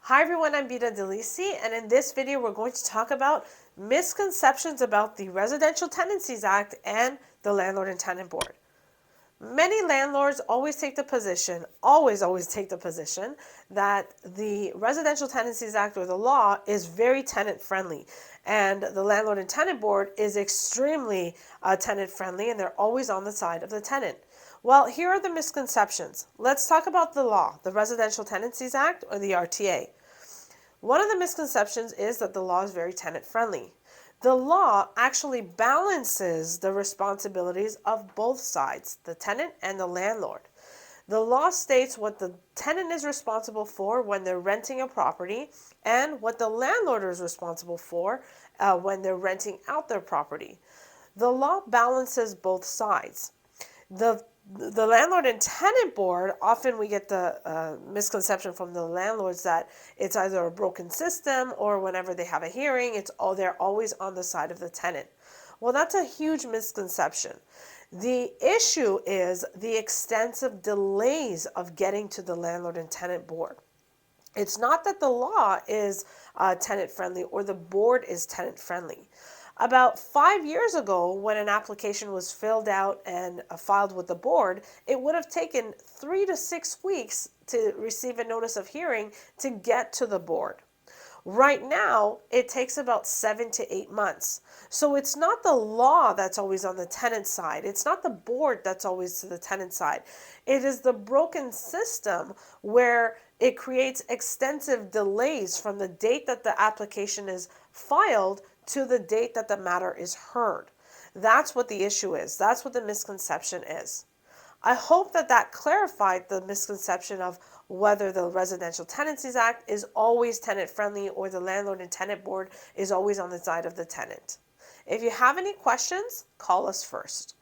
Hi everyone, I'm Vida Delisi, and in this video we're going to talk about misconceptions about the Residential Tenancies Act and the Landlord and Tenant Board. Many landlords always take the position, always take the position, that the Residential Tenancies Act or the law is very tenant friendly, and the Landlord and Tenant Board is extremely tenant friendly, and they're always on the side of the tenant. Well, here are the misconceptions. Let's talk about the law, the Residential Tenancies Act or the RTA. One of the misconceptions is that the law is very tenant friendly. The law actually balances the responsibilities of both sides, the tenant and the landlord. The law states what the tenant is responsible for when they're renting a property and what the landlord is responsible for when they're renting out their property. The law balances both sides. The landlord and tenant board, often we get the misconception from the landlords that it's either a broken system or whenever they have a hearing, they're always on the side of the tenant. Well, that's a huge misconception. The issue is the extensive delays of getting to the landlord and tenant board. It's not that the law is tenant friendly or the board is tenant friendly. About 5 years ago, when an application was filled out and filed with the board, it would have taken 3 to 6 weeks to receive a notice of hearing to get to the board. Right now, it takes about 7 to 8 months. So it's not the law that's always on the tenant side. It's not the board that's always to the tenant side. It is the broken system where it creates extensive delays from the date that the application is filed to the date that the matter is heard. That's what the issue is. That's what the misconception is. I hope that clarified the misconception of whether the Residential Tenancies Act is always tenant friendly or the Landlord and Tenant Board is always on the side of the tenant. If you have any questions, call us first.